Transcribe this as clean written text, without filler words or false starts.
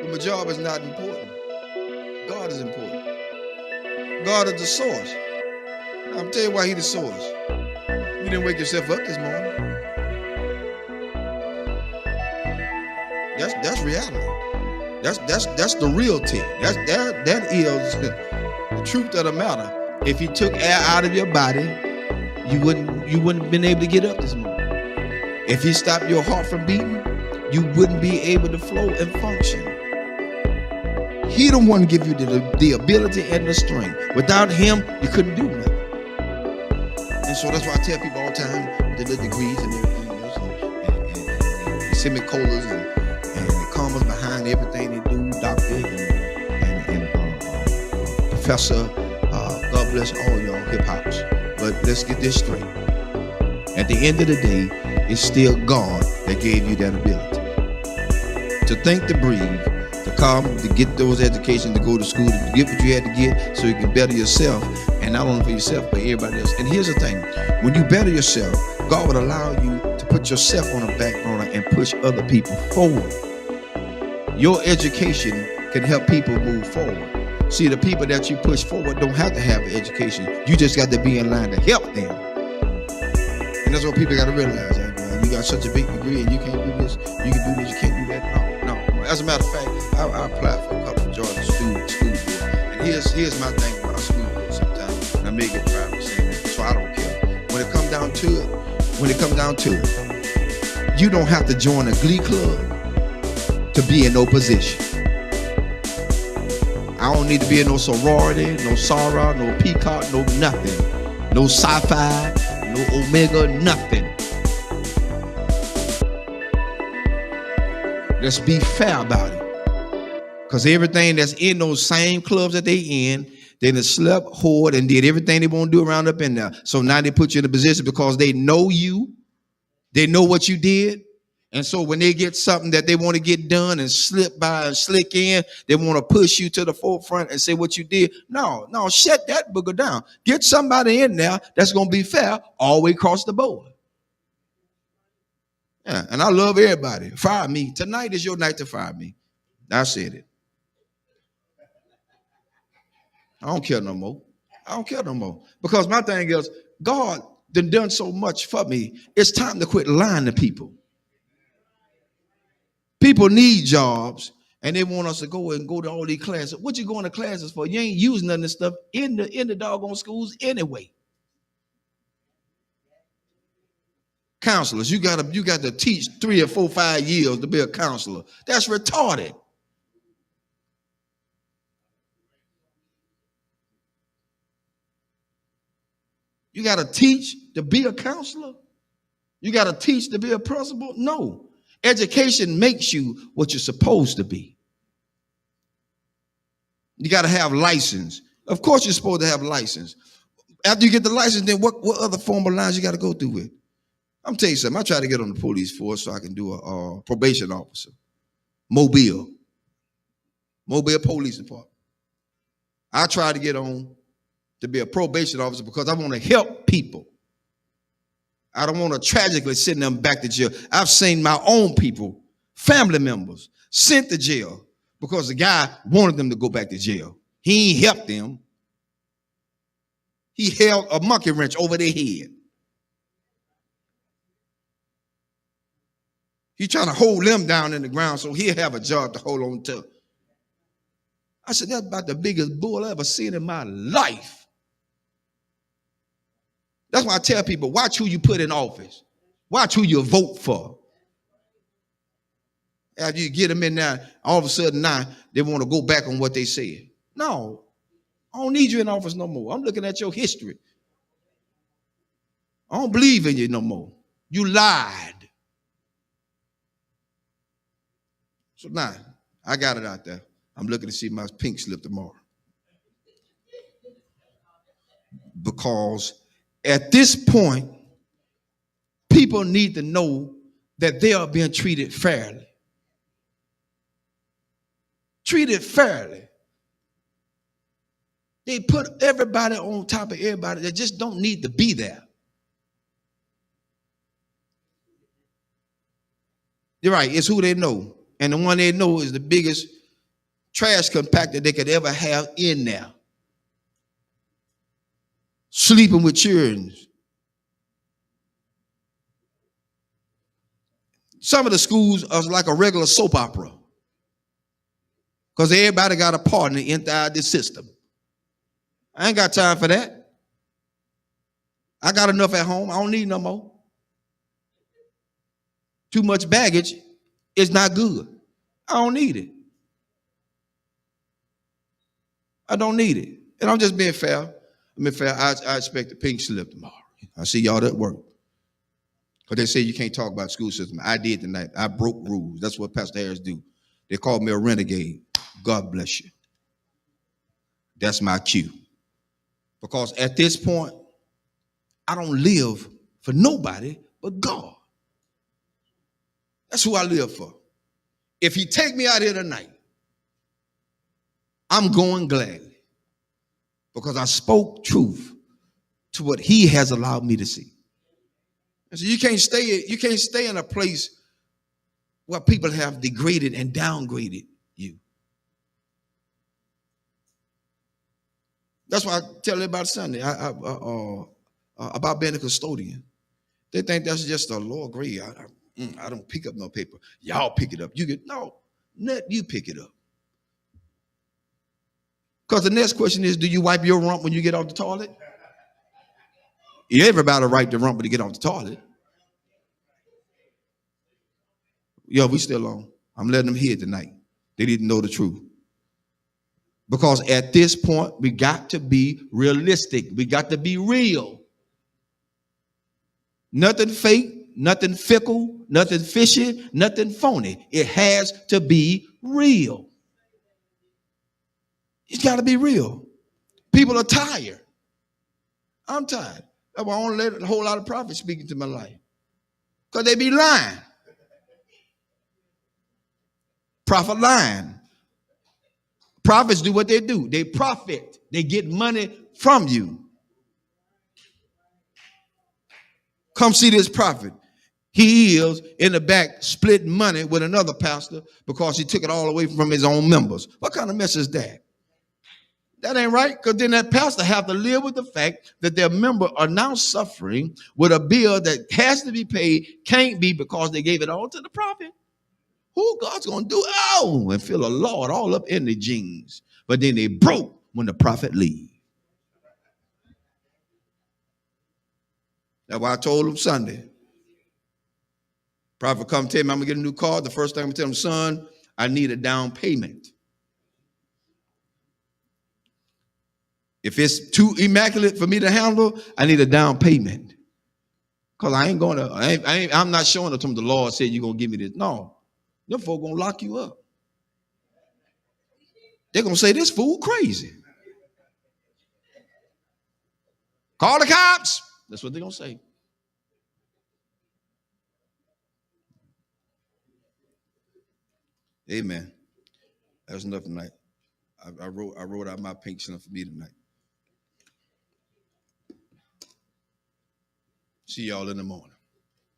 But my job is not important. God is important. God is the source. Now, I'm telling you why He's the source. You didn't wake yourself up this morning. That's reality. That's the real thing. That is the truth of the matter. If He took air out of your body, you wouldn't have been able to get up this morning. If He stopped your heart from beating, you wouldn't be able to flow and function. He the one give you the ability and the strength. Without Him, you couldn't do nothing. And so that's why I tell people all the time with the little degrees and everything else, and semicolons and the commas behind everything they do, doctor and professor. God bless all y'all hip hops. But let's get this straight. At the end of the day, it's still God that gave you that ability to think, to breathe, to come, to get those educations, to go to school, to get what you had to get so you can better yourself, and not only for yourself, but everybody else. And here's the thing, when you better yourself, God would allow you to put yourself on the back burner and push other people forward. Your education can help people move forward. See, the people that you push forward don't have to have an education. You just got to be in line to help them. And that's what people got to realize. You got such a big degree and you can't do this, you can do this, you can't do that. No. As a matter of fact, I applied for a couple of Georgia school board. And here's my thing about school board sometimes. And I may get private saying that, so I don't care. When it comes down to it, you don't have to join a glee club to be in no position. I don't need to be in no sorority, no Sarah, no Peacock, no nothing. No sci-fi, no Omega, nothing. Let's be fair about it. Because everything that's in those same clubs that they in, they done slept, whored, and did everything they want to do around up in there. So now they put you in a position because they know you. They know what you did. And so when they get something that they want to get done and slip by and slick in, they want to push you to the forefront and say what you did. No, shut that booger down. Get somebody in there that's going to be fair all the way across the board. Yeah, and I love everybody. Fire me. Tonight is your night to fire me. I said it. I don't care no more. Because my thing is, God done so much for me. It's time to quit lying to people. People need jobs, and they want us to go to all these classes. What you going to classes for? You ain't using none of this stuff in the doggone schools anyway. Counselors, you got to teach 3 or 4, 5 years to be a counselor. That's retarded. You got to teach to be a counselor? You got to teach to be a principal? No. Education makes you what you're supposed to be. You got to have license. Of course you're supposed to have license. After you get the license, then what other formal lines you got to go through with? I'm telling you something. I try to get on the police force so I can do a probation officer. Mobile Police Department. I try to get on to be a probation officer because I want to help people. I don't want to tragically send them back to jail. I've seen my own people, family members, sent to jail because the guy wanted them to go back to jail. He ain't helped them. He held a monkey wrench over their head. He's trying to hold them down in the ground so he'll have a job to hold on to. I said, that's about the biggest bull I ever seen in my life. That's why I tell people, watch who you put in office. Watch who you vote for. After you get them in there, all of a sudden now they want to go back on what they said. No, I don't need you in office no more. I'm looking at your history. I don't believe in you no more. You lied. So now, I got it out there. I'm looking to see my pink slip tomorrow. Because at this point, people need to know that they are being treated fairly. Treated fairly. They put everybody on top of everybody that just don't need to be there. You're right, it's who they know. And the one they know is the biggest trash compactor they could ever have in there. Sleeping with children. Some of the schools are like a regular soap opera because everybody got a partner inside the system. I ain't got time for that. I got enough at home. I don't need no more. Too much baggage is not good. I don't need it. I don't need it. And I'm just being fair. I expect a pink slip tomorrow. I see y'all at work. Because they say you can't talk about school system. I did tonight. I broke rules. That's what Pastor Harris do. They called me a renegade. God bless you. That's my cue. Because at this point, I don't live for nobody but God. That's who I live for. If he take me out here tonight, I'm going gladly. Because I spoke truth to what he has allowed me to see. And so you can't stay in a place where people have degraded and downgraded you. That's why I tell everybody Sunday about being a custodian. They think that's just a lower grade. I don't pick up no paper. Y'all pick it up. You pick it up. Because the next question is, do you wipe your rump when you get off the toilet? Everybody wipe the rump when you get off the toilet. Yo, we still on. I'm letting them hear tonight. They didn't know the truth. Because at this point, we got to be realistic. We got to be real. Nothing fake, nothing fickle, nothing fishy, nothing phony. It has to be real. It's got to be real. People are tired. I'm tired. That's why I don't let a whole lot of prophets speak into my life. Because they be lying. Prophet lying. Prophets do what they do. They profit. They get money from you. Come see this prophet. He is in the back splitting money with another pastor because he took it all away from his own members. What kind of mess is that? That ain't right, because then that pastor have to live with the fact that their member are now suffering with a bill that has to be paid, can't be because they gave it all to the prophet. Who God's going to do? Oh, and feel a Lord all up in the jeans. But then they broke when the prophet leave. That's why I told him Sunday. Prophet come tell me I'm going to get a new car. The first thing I'm going to tell him, son, I need a down payment. If it's too immaculate for me to handle, I need a down payment. Because I ain't going to, I'm not showing it to him. The Lord said you're going to give me this. No. Them folk going to lock you up. They're going to say this fool crazy. Call the cops. That's what they're going to say. Amen. That's enough tonight. I wrote out my pink slip for me tonight. See y'all in the morning.